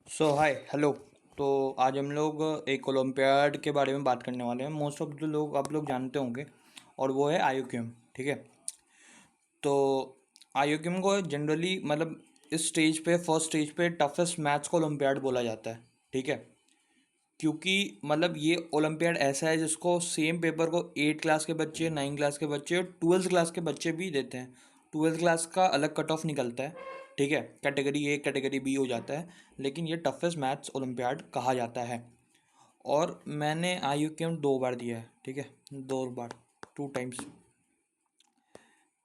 सो hi hello. तो आज हम लोग एक ओलंपियाड के बारे में बात करने वाले हैं। मोस्ट ऑफ द लोग आप लोग जानते होंगे और वो है आईयूक्यूएम। ठीक है। तो आईयूक्यूएम को जनरली मतलब इस स्टेज पे फर्स्ट स्टेज पे टफेस्ट मैथ्स का ओलंपियाड बोला जाता है। ठीक है। क्योंकि मतलब ये ओलंपियाड ऐसा है जिसको सेम पेपर को 8 क्लास के बच्चे, 9 क्लास के बच्चे और 12th क्लास के बच्चे भी देते हैं। 12th क्लास का अलग कट ऑफ निकलता है। ठीक है। कैटेगरी ए कैटेगरी बी हो जाता है। लेकिन ये टफेस्ट मैथ्स ओलंपियाड कहा जाता है। और मैंने आई यू के एम 2 बार दिया है। ठीक है। 2 बार, 2 टाइम्स।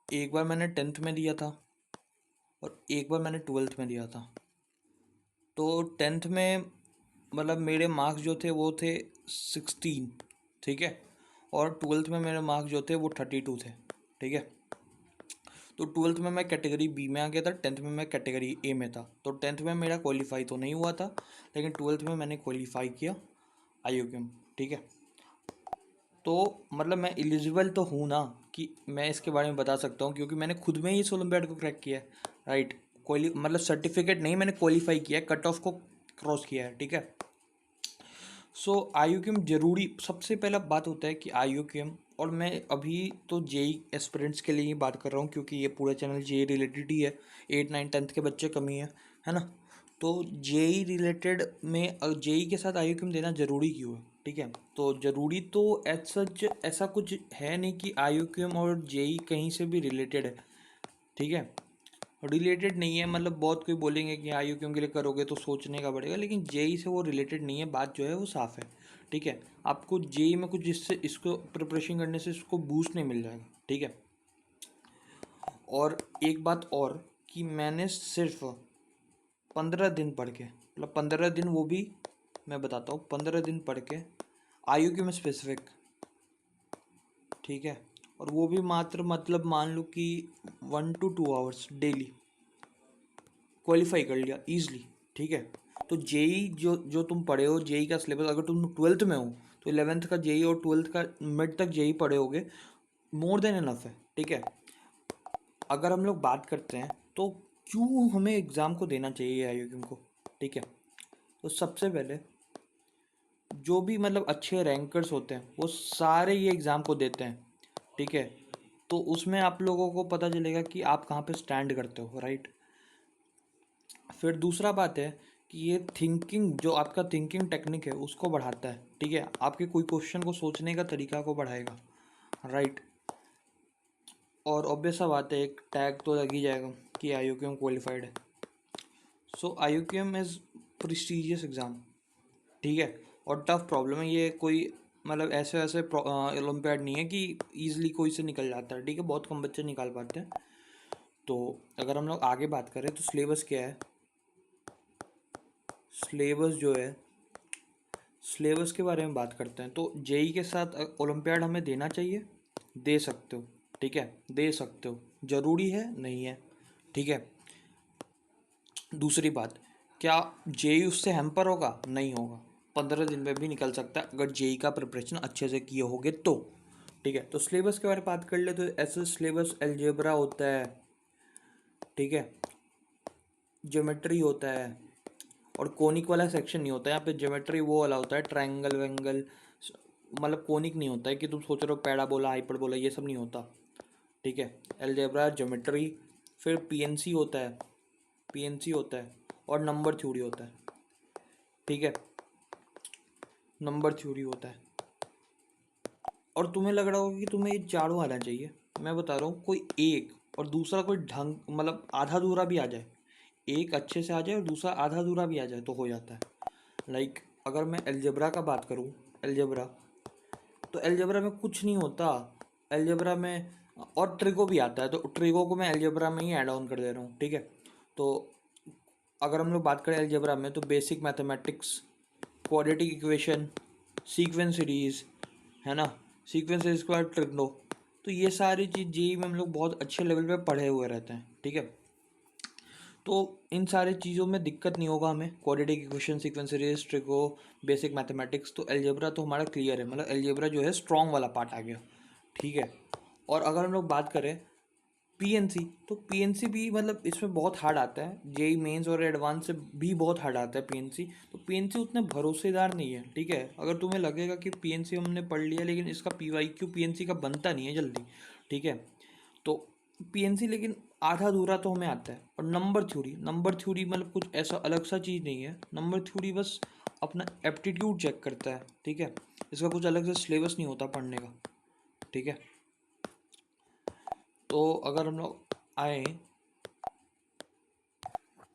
एक बार मैंने 10th में दिया था और एक बार मैंने 12th में दिया था। तो 10th में मतलब मेरे मार्क्स जो थे वो थे 16। ठीक है। और 12th में मेरे मार्क्स जो थे वो 32 थे। ठीक है। तो 12th में मैं कैटेगरी बी में आ गया था, 10th में मैं कैटेगरी ए में था। तो 10th में मेरा क्वालिफाई तो नहीं हुआ था, लेकिन 12th में मैंने क्वालिफाई किया आईयूकेएम। ठीक है। तो मतलब मैं एलिजिबल तो हूँ ना कि मैं इसके बारे में बता सकता हूँ, क्योंकि मैंने खुद में ही इस ओलंपियाड को क्रैक किया है। राइट। क्वाली मतलब सर्टिफिकेट नहीं, मैंने क्वालिफाई किया है, कट ऑफ को क्रॉस किया है। ठीक है। सो आईयूकेएम जरूरी, सबसे पहला बात होता है कि आईयूकेएम, और मैं अभी तो जेई एस्पिरेंट्स के लिए ही बात कर रहा हूँ क्योंकि ये पूरा चैनल जेई रिलेटेड ही है। 8 9 10th के बच्चे कम ही है ना। तो जेई रिलेटेड में जेई के साथ आईयूकेएम देना ज़रूरी क्यों है? ठीक है। तो ज़रूरी तो एज सच ऐसा कुछ है नहीं कि आईयूकेएम और जेई कहीं से भी रिलेटेड है। ठीक है। रिलेटेड नहीं है, मतलब बहुत कोई बोलेंगे कि हाँ यूक्यूएम के लिए करोगे तो सोचने का पड़ेगा, लेकिन जेई से वो रिलेटेड नहीं है। बात जो है वो साफ़ है। ठीक है। आपको जेई में कुछ इससे इसको प्रिपरेशन करने से इसको बूस्ट नहीं मिल जाएगा। ठीक है। और एक बात और कि मैंने सिर्फ 15 दिन पढ़ के, मतलब 15 दिन, वो भी मैं बताता हूँ, 15 दिन पढ़ के आईयूक्यू में स्पेसिफिक। ठीक है। और वो भी मात्र मतलब मान लो कि 1 to 2 आवर्स डेली क्वालिफाई कर लिया ईजिली। ठीक है। तो जेई जो जो तुम पढ़े हो, जेई का सिलेबस, अगर तुम 12th में हो तो 11th का जेई और 12th का मिड तक जेई पढ़े होगे, मोर देन इनफ है। ठीक है। अगर हम लोग बात करते हैं तो क्यों हमें एग्ज़ाम को देना चाहिए आईयूकेएम को। ठीक है। तो सबसे पहले जो भी मतलब अच्छे रैंकर्स होते हैं वो सारे ये एग्ज़ाम को देते हैं। ठीक है। तो उसमें आप लोगों को पता चलेगा कि आप कहाँ पे स्टैंड करते हो। राइट। फिर दूसरा बात है कि ये थिंकिंग, जो आपका थिंकिंग टेक्निक है उसको बढ़ाता है। ठीक है। आपके कोई क्वेश्चन को सोचने का तरीका को बढ़ाएगा। राइट। और ऑब्वियस सा बात है, एक टैग तो लग ही जाएगा कि आईयूकेएम क्वालिफाइड है। सो आईयूकेएम इज़ प्रेस्टिजियस एग्ज़ाम। ठीक है। और टफ प्रॉब्लम है ये, कोई मतलब ऐसे ऐसे ओलंपियाड नहीं है कि ईजिली कोई से निकल जाता है। ठीक है। बहुत कम बच्चे निकाल पाते हैं। तो अगर हम लोग आगे बात करें तो सिलेबस क्या है। सिलेबस जो है, सिलेबस के बारे में बात करते हैं तो जेई के साथ ओलंपियाड हमें देना चाहिए, दे सकते हो। ठीक है। दे सकते हो, ज़रूरी है नहीं है। ठीक है। दूसरी बात, क्या जेई उससे हैम्पर होगा? नहीं होगा। 15 दिन में भी निकल सकता है अगर जेई का प्रिपरेशन अच्छे से किए होगे तो। ठीक है। तो सिलेबस के बारे में बात कर ले तो ऐसे सिलेबस अलजेब्रा होता है। ठीक है। ज्योमेट्री होता है। और कोनिक वाला सेक्शन नहीं होता है यहाँ पे। ज्योमेट्री वो वाला होता है, ट्रायंगल वेंगल, मतलब कोनिक नहीं होता है कि तुम सोच रहे हो पैराबोला हाइपरबोला, ये सब नहीं होता। ठीक है। अलजेब्रा, ज्योमेट्री, फिर पीएनसी होता है, पीएनसी होता है, और नंबर थ्योरी होता है। ठीक है। नंबर थ्योरी होता है। और तुम्हें लग रहा होगा कि तुम्हें ये चारों आना चाहिए। मैं बता रहा हूँ, कोई एक और दूसरा कोई ढंग मतलब आधा अधूरा भी आ जाए, एक अच्छे से आ जाए और दूसरा आधा अधूरा भी आ जाए तो हो जाता है। लाइक अगर मैं अलजेब्रा का बात करूँ, अलजेब्रा, तो अलजेब्रा में कुछ नहीं होता। अलजेब्रा में और ट्रिगो भी आता है, तो ट्रिगो को मैं अलजेब्रा में ही ऐड ऑन कर दे रहा हूँ। ठीक है। तो अगर हम लोग बात करें अलजेब्रा में तो basic mathematics, quadratic equation, sequence series, है ना, सीक्वेंस सीरीज के बाद ट्रिग्नो, तो ये सारी चीज़ जेई में हम लोग बहुत अच्छे लेवल पे पढ़े हुए रहते हैं। ठीक है। तो इन सारी चीज़ों में दिक्कत नहीं होगा हमें, quadratic equation, sequence series, trigo, basic mathematics. तो अलजेब्रा तो हमारा क्लियर है, मतलब अलजेब्रा जो है स्ट्रॉन्ग वाला पार्ट आ गया। ठीक है। और अगर हम लोग बात करें पीएनसी, तो पीएनसी भी मतलब इसमें बहुत हार्ड आता है, जेई मेंस और एडवांस से भी बहुत हार्ड आता है पीएनसी। तो पीएनसी उतने भरोसेदार नहीं है, ठीक है। अगर तुम्हें लगेगा कि पीएनसी हमने पढ़ लिया लेकिन इसका पीवाईक्यू पीएनसी का बनता नहीं है जल्दी, ठीक है, तो पीएनसी लेकिन आधा अधूरा तो हमें आता है। और नंबर थ्योरी मतलब कुछ ऐसा अलग सा चीज़ नहीं है। नंबर थ्योरी बस अपना एप्टीट्यूड चेक करता है, ठीक है। इसका कुछ अलग से सिलेबस नहीं होता पढ़ने का, ठीक है। तो अगर हम लोग आए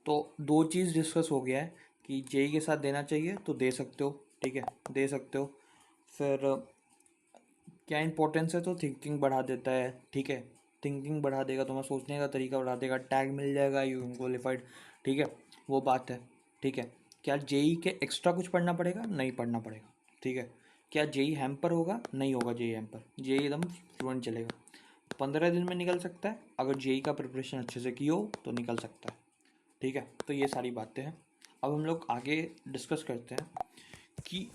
तो दो चीज़ डिस्कस हो गया है कि जेई के साथ देना चाहिए तो दे सकते हो, ठीक है, दे सकते हो। फिर क्या इंपॉर्टेंस है, तो थिंकिंग बढ़ा देता है, ठीक है, थिंकिंग बढ़ा देगा, तुम्हारा सोचने का तरीका बढ़ा देगा, टैग मिल जाएगा, यू क्वालिफाइड, ठीक है, वो बात है, ठीक है। क्या जेई के एक्स्ट्रा कुछ पढ़ना पड़ेगा? नहीं पढ़ना पड़ेगा, ठीक है। क्या जेई हैम्पर होगा? नहीं होगा जेई हैम्पर, जेई एकदम फ्लुएंट चलेगा। 15 दिन में निकल सकता है, अगर जेई का प्रिपरेशन अच्छे से की हो तो निकल सकता है, ठीक है। तो ये सारी बातें हैं। अब हम लोग आगे डिस्कस करते हैं कि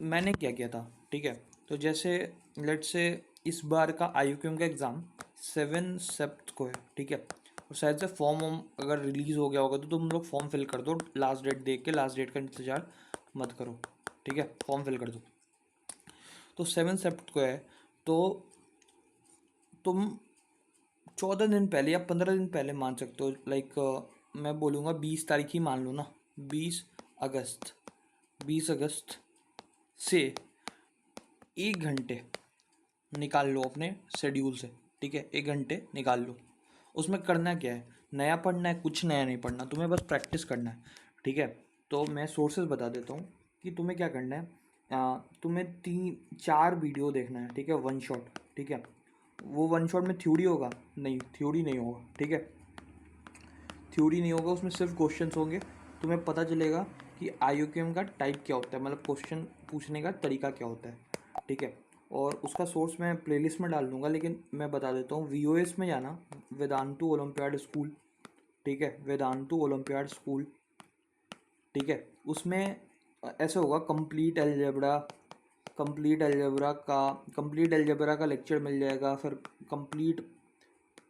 मैंने क्या किया था, ठीक है। तो जैसे लेट्स से इस बार का आईयूक्यूएम का एग्ज़ाम 7 सितंबर को है, ठीक है। और शायद से फॉर्म वॉर्म अगर रिलीज़ हो गया होगा तो तुम लोग फॉर्म फिल कर दो, लास्ट डेट देख के, लास्ट डेट का इंतज़ार मत करो, ठीक है, फॉर्म फिल कर दो। तो 7 सितंबर को है, तो तुम 14 दिन पहले या 15 दिन पहले मान सकते हो, लाइक मैं बोलूँगा 20 तारीख ही मान लो ना, 20 अगस्त, 20 अगस्त से 1 घंटे निकाल लो अपने शेड्यूल से, ठीक है, 1 घंटे निकाल लो। उसमें करना क्या है, नया पढ़ना है, कुछ नया नहीं पढ़ना, तुम्हें बस प्रैक्टिस करना है, ठीक है। तो मैं सोर्सेज बता देता हूँ कि तुम्हें क्या करना है। तुम्हें 3-4 वीडियो देखना है, ठीक है, वन शॉट, ठीक है। वो वन शॉट में थ्योरी होगा? नहीं, थ्योरी नहीं होगा, ठीक है, थ्योरी नहीं होगा, उसमें सिर्फ क्वेश्चंस होंगे। तुम्हें पता चलेगा कि आईयूक्यूएम का टाइप क्या होता है, मतलब क्वेश्चन पूछने का तरीका क्या होता है, ठीक है। और उसका सोर्स मैं प्लेलिस्ट में डाल दूंगा, लेकिन मैं बता देता हूँ, वीओएस में जाना, वेदांतु ओलंपियाड स्कूल, ठीक है, वेदांतु ओलंपियाड स्कूल, ठीक है। उसमें ऐसे होगा, कंप्लीट एल्जेब्रा का लेक्चर मिल जाएगा, फिर कंप्लीट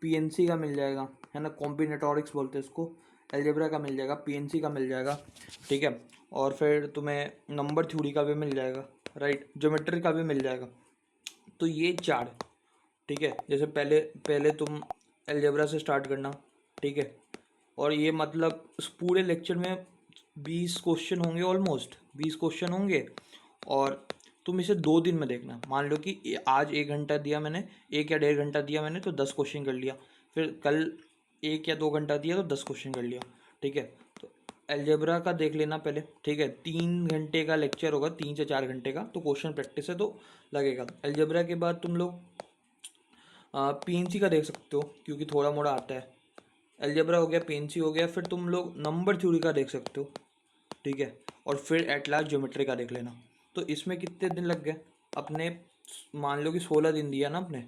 पीएनसी का मिल जाएगा, है ना, कॉम्बिनेटोरिक्स बोलते हैं इसको, एल्जेब्रा का मिल जाएगा, पीएनसी का मिल जाएगा, ठीक है। और फिर तुम्हें नंबर थ्योरी का भी मिल जाएगा, राइट, ज्योमेट्री का भी मिल जाएगा। तो ये 4, ठीक है। जैसे पहले पहले तुम एल्जेब्रा से स्टार्ट करना, ठीक है। और ये मतलब उस पूरे लेक्चर में 20 क्वेश्चन होंगे, ऑलमोस्ट 20 क्वेश्चन होंगे। और तुम इसे 2 दिन में देखना, मान लो कि आज 1 घंटा दिया मैंने, 1 या 1.5 घंटा दिया मैंने तो 10 क्वेश्चन कर लिया, फिर कल 1 या 2 घंटा दिया तो 10 क्वेश्चन कर लिया, ठीक है। तो एल्जेब्रा का देख लेना पहले, ठीक है, 3 घंटे का लेक्चर होगा, 3 से 4 घंटे का, तो क्वेश्चन प्रैक्टिस है तो लगेगा। एल्जेब्रा के बाद तुम लोग पीएनसी का देख सकते हो, क्योंकि थोड़ा मोड़ा आता है। एल्जेब्रा हो गया, पीएनसी हो गया, फिर तुम लोग नंबर थ्योरी का देख सकते हो, ठीक है। और फिर एट लास्ट ज्योमेट्री का देख लेना। तो इसमें कितने दिन लग गए अपने, मान लो कि 16 दिन दिया ना अपने,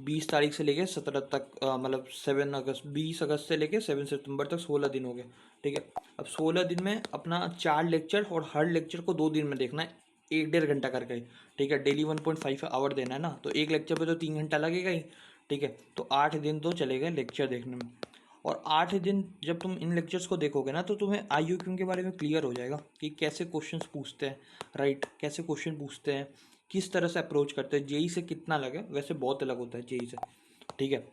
20 तारीख से लेके 17 तक, मतलब 7 अगस्त, 20 अगस्त से लेके 7 सितंबर तक 16 दिन हो गए, ठीक है। अब 16 दिन में अपना 4 लेक्चर, और हर लेक्चर को 2 दिन में देखना है, 1-1.5 घंटा करके, ठीक है। डेली 1.5 आवर देना है ना, तो एक लेक्चर पे तो 3 घंटा लगेगा ही, ठीक है। तो 8 दिन तो चलेगा लेक्चर देखने में। और 8 दिन जब तुम इन लेक्चर्स को देखोगे ना, तो तुम्हें आईयूक्यूएम के बारे में क्लियर हो जाएगा कि कैसे क्वेश्चंस पूछते हैं, राइट, कैसे क्वेश्चन पूछते हैं, किस तरह से अप्रोच करते हैं। जेई से कितना अलग है, वैसे बहुत अलग होता है जेई से, ठीक है।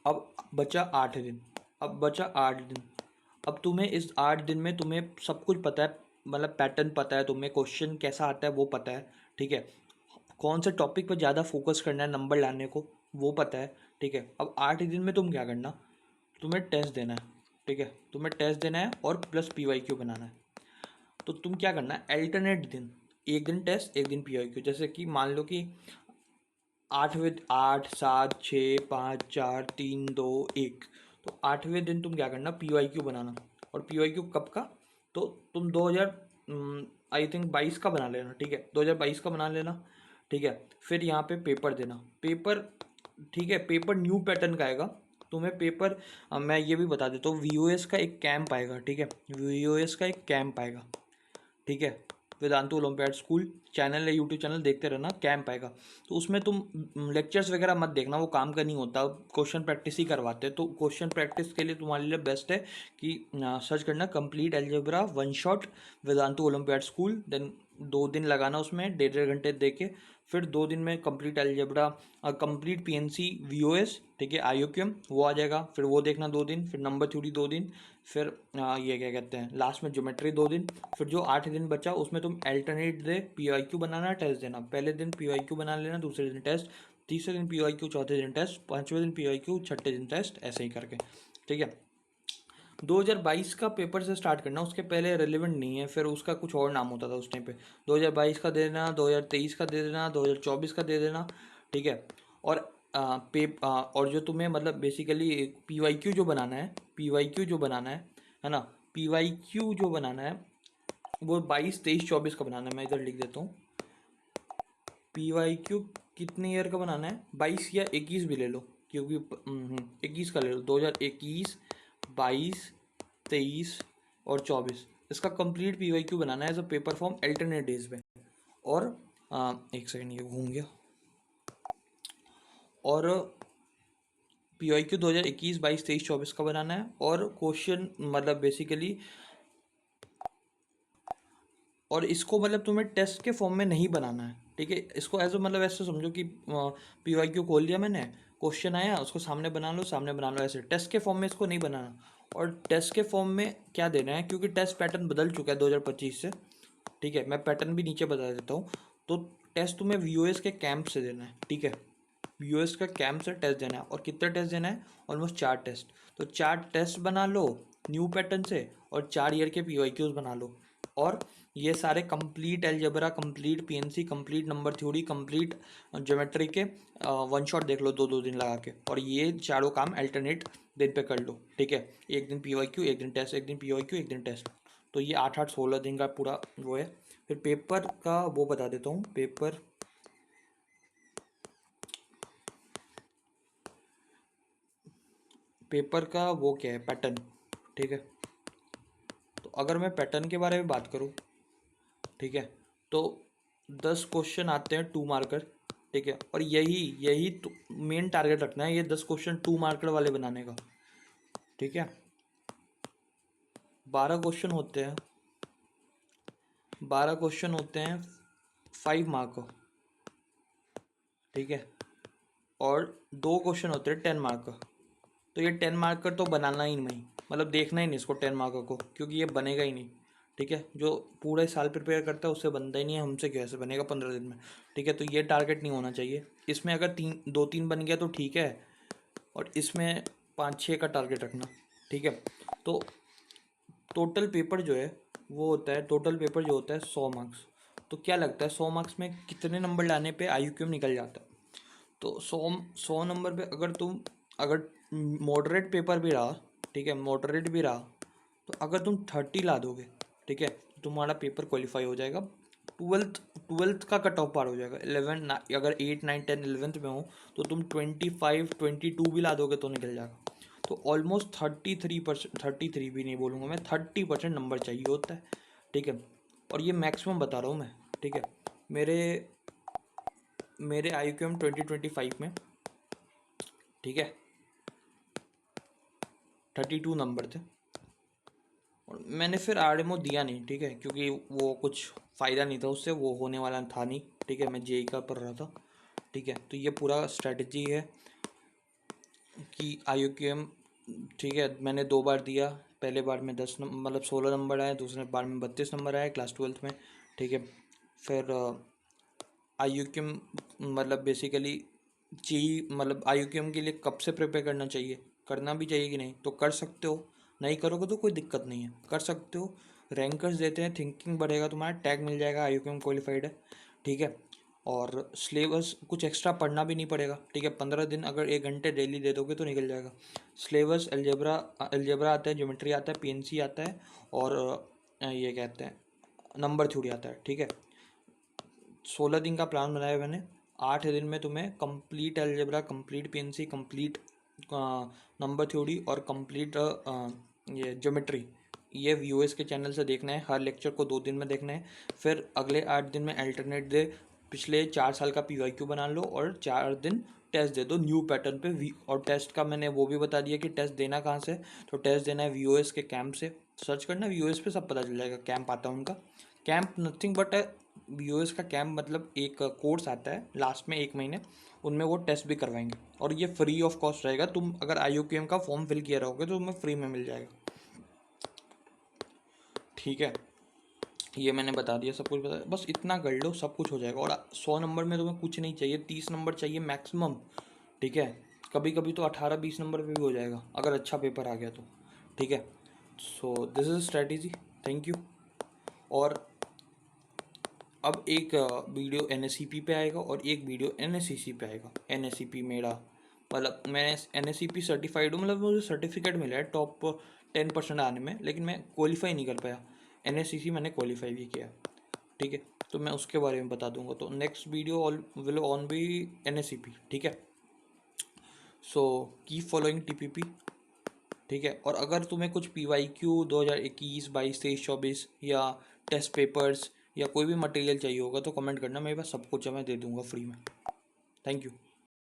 अब बचा 8 दिन, अब बचा 8 दिन। अब तुम्हें इस 8 दिन में तुम्हें सब कुछ पता है, मतलब पैटर्न पता है, तुम्हें क्वेश्चन कैसा आता है वो पता है, ठीक है। कौन से टॉपिक पर ज़्यादा फोकस करना है नंबर लाने को, वो पता है, ठीक है। अब 8 दिन में तुम क्या करना, तुम्हें टेस्ट देना है, ठीक है, तुम्हें टेस्ट देना है और प्लस पीवाईक्यू बनाना है। तो तुम क्या करना है, अल्टरनेट दिन, एक दिन टेस्ट, एक दिन पीवाईक्यू। जैसे कि मान लो कि 8, 7, 6, 5, 4, 3, 2, 1, तो 8वें दिन तुम क्या करना, पीवाईक्यू बनाना। और पीवाईक्यू कब का, तो तुम 2022 का बना लेना, ठीक है, 2022 का बना लेना, ठीक है। फिर यहाँ पे पेपर देना, पेपर, ठीक है, पेपर न्यू पैटर्न का आएगा तुम्हें पेपर। मैं ये भी बता देता हूँ, वीओएस का एक कैंप आएगा, ठीक है, वीओएस का एक कैंप आएगा, ठीक है, वेदांतु ओलंपियाड स्कूल चैनल है, यूट्यूब चैनल, देखते रहना, कैंप आएगा। तो उसमें तुम लेक्चर्स वगैरह मत देखना, वो काम का नहीं होता, क्वेश्चन प्रैक्टिस ही करवाते हैं। तो क्वेश्चन प्रैक्टिस के लिए तुम्हारे लिए बेस्ट है कि सर्च करना complete algebra one shot Vedantu Olympiad school, then 2 दिन लगाना उसमें, 1.5 घंटे दे के, फिर 2 दिन में complete algebra, complete PNC VOS, ठीक है, आईओक्यूएम वो आ जाएगा, फिर वो देखना 2 दिन, फिर नंबर थ्योरी 2 दिन, फिर ये क्या कहते हैं लास्ट में ज्योमेट्री 2 दिन। फिर जो 8 दिन बचा उसमें तुम अल्टरनेट डे पीवाईक्यू बनाना, टेस्ट देना। पहले दिन पीवाईक्यू बना लेना, दूसरे दिन टेस्ट, तीसरे दिन पीवाईक्यू, चौथे दिन टेस्ट, पांचवें दिन पीवाईक्यू, छठे दिन टेस्ट, ऐसे ही करके, ठीक है। 2022 का पेपर से स्टार्ट करना, उसके पहले रेलिवेंट नहीं है, फिर उसका कुछ और नाम होता था उस टाइम पे। 2022 का दे देना, 2023 का दे देना, 2024 का दे देना, ठीक है। और और जो तुम्हें मतलब बेसिकली पीवाईक्यू जो बनाना है, पीवाईक्यू जो बनाना है ना, पीवाईक्यू जो बनाना है वो 22, 23, 24 का बनाना है। मैं इधर लिख देता हूँ, पीवाईक्यू कितने ईयर का बनाना है, 22 या 21 भी ले लो, क्योंकि 21 का ले लो, 2021, 22, 23 और 24, इसका कंप्लीट पीवाईक्यू बनाना है as a paper form alternate days में। और एक सेकंड, ये घूम गया। और पीवाईक्यू 2021, 22, 23, 24 का बनाना है। और क्वेश्चन मतलब बेसिकली, और इसको मतलब तुम्हें टेस्ट के फॉर्म में नहीं बनाना है, ठीक है। इसको एज मतलब ऐसे समझो कि पीवाईक्यू खोल लिया मैंने, क्वेश्चन आया, उसको सामने बना लो, सामने बना लो, ऐसे टेस्ट के फॉर्म में इसको नहीं बनाना। और टेस्ट के फॉर्म में क्या देना है, क्योंकि टेस्ट पैटर्न बदल चुका है 2025 से, ठीक है। मैं पैटर्न भी नीचे बता देता हूँ। तो टेस्ट तुम्हें वीओएस के कैंप से देना है, ठीक है, वीओएस का कैंप से टेस्ट देना है। और कितने टेस्ट देना है, ऑलमोस्ट 4 टेस्ट। तो 4 टेस्ट बना लो न्यू पैटर्न से, और 4 ईयर के पीवाईक्यूज बना लो। और ये सारे complete algebra, complete PNC, complete number theory, complete geometry के वन शॉट देख लो 2-2 दिन लगा के। और ये चारों काम अल्टरनेट दिन पे कर लो, ठीक है। एक दिन पीवाईक्यू, एक दिन टेस्ट, एक दिन पीवाईक्यू, एक दिन टेस्ट। तो ये 8-8, 16 दिन का पूरा वो है। फिर पेपर का वो बता देता हूँ, पेपर का वो क्या है, पैटर्न, ठीक है। तो अगर मैं पैटर्न के बारे में बात करूँ, ठीक है, तो 10 क्वेश्चन आते हैं 2 मार्कर, ठीक है। और यही यही तो मेन टारगेट रखना है, ये 10 क्वेश्चन 2 मार्कर वाले बनाने का, ठीक है। 12 क्वेश्चन होते हैं, 12 क्वेश्चन होते हैं 5 मार्क, ठीक है। और 2 क्वेश्चन होते हैं 10 मार्क। तो ये 10 मार्कर तो बनाना ही नहीं, मतलब देखना ही नहीं इसको 10 मार्कर को, क्योंकि ये बनेगा ही नहीं, ठीक है। जो पूरे साल प्रिपेयर करता है उससे बनता ही नहीं है, हमसे कैसे बनेगा 15 दिन में, ठीक है। तो ये टारगेट नहीं होना चाहिए। इसमें अगर 2-3 बन गया तो ठीक है, और इसमें 5-6 का टारगेट रखना, ठीक है। तो टोटल पेपर जो है वो होता है, टोटल पेपर जो होता है 100 मार्क्स। तो क्या लगता है 100 मार्क्स में कितने नंबर लाने पे आईक्यूएम निकल जाता है? तो 100 नंबर पे अगर मॉडरेट पेपर भी रहा, ठीक है, मॉडरेट भी रहा, तो अगर तुम 30 ला दोगे, ठीक है, तो तुम्हारा पेपर क्वालिफाई हो जाएगा। ट्वेल्थ का कट ऑफ पार हो जाएगा। 11 अगर 8, 9, 10, 11th में हो तो तुम 25, 22 भी ला दोगे तो निकल जाएगा। तो ऑलमोस्ट 33%, 33 भी नहीं बोलूँगा मैं, 30% नंबर चाहिए होता है, ठीक है। और ये मैक्सिमम बता रहा हूँ मैं, ठीक है। मेरे मेरे आईक्यूएम 2025 में, ठीक है, 32 नंबर थे। और मैंने फिर आरएमओ दिया नहीं, ठीक है, क्योंकि वो कुछ फ़ायदा नहीं था उससे, वो होने वाला था नहीं, ठीक है। मैं जेई का पढ़ रहा था, ठीक है। तो ये पूरा स्ट्रेटजी है कि आईक्यूएम, ठीक है, मैंने 2 बार दिया। पहले बार में 10 मतलब 16 नंबर आए, दूसरे बार में 32 नंबर आए क्लास 12th में, ठीक है। फिर आईक्यूएम मतलब बेसिकली मतलब आईक्यूएम के लिए कब से प्रिपेयर करना चाहिए, करना भी चाहिए कि नहीं, तो कर सकते हो। नहीं करोगे तो कोई दिक्कत नहीं है, कर सकते हो। रैंकर्स देते हैं, थिंकिंग बढ़ेगा, तुम्हारा टैग मिल जाएगा आईक्यूएम क्वालिफाइड है, ठीक है। और सिलेबस कुछ एक्स्ट्रा पढ़ना भी नहीं पड़ेगा, ठीक है। 15 दिन अगर 1 घंटे डेली दे दोगे तो निकल जाएगा। सिलेबस अलजेब्रा आता है, ज्योमेट्री आता है, पीएनसी आता है, और ये कहते हैं नंबर थ्योरी आता है, ठीक है। 16 दिन का प्लान बनाया मैंने। 8 दिन में तुम्हें complete algebra, complete PNC, complete number theory और कंप्लीट ये ज्योमेट्री, ये वीओएस के चैनल से देखना है, हर लेक्चर को 2 दिन में देखना है, फिर अगले 8 दिन में अल्टरनेट डे पिछले 4 साल का पीवाईक्यू बना लो और 4 दिन टेस्ट दे दो न्यू पैटर्न पे वी। और टेस्ट का मैंने वो भी बता दिया कि टेस्ट देना कहाँ से, तो टेस्ट देना है वीओएस के कैंप से। सर्च करना वीओएस पे, सब पता चल जाएगा, कैंप आता है उनका। कैंप नथिंग बट वीओएस का कैंप, मतलब एक कोर्स आता है लास्ट में 1 महीने, उनमें वो टेस्ट भी करवाएंगे और ये फ्री ऑफ कॉस्ट रहेगा। तुम अगर IOQM का फॉर्म फिल किया रहोगे तो तुम्हें फ्री में मिल जाएगा, ठीक है। ये मैंने बता दिया, सब कुछ बता दिया, बस इतना कर लो सब कुछ हो जाएगा। और 100 नंबर में तुम्हें कुछ नहीं चाहिए, 30 नंबर चाहिए मैक्सिमम, ठीक है। कभी कभी तो 18-20 नंबर पे भी हो जाएगा अगर अच्छा पेपर आ गया तो, ठीक है। So this is strategy, thank you. और अब एक वीडियो NSCP पे आएगा और एक वीडियो NSCC पे आएगा। NSCP मेरा मतलब मैं NSCP सर्टिफाइड हूँ, मतलब मुझे सर्टिफिकेट मिला है टॉप 10% आने में, लेकिन मैं क्वालिफाई नहीं कर पाया। NSCC मैंने क्वालिफाई भी किया, ठीक है। तो मैं उसके बारे में बता दूंगा, तो next video will on be NSCP, ठीक है। सो कीप फॉलोइंग TPP, ठीक है। और अगर तुम्हें कुछ PYQ 2021, 22, 23, 24 या टेस्ट पेपर्स या कोई भी मटेरियल चाहिए होगा तो कमेंट करना, मेरे पास सब कुछ है, मैं दे दूंगा फ्री में। Thank you.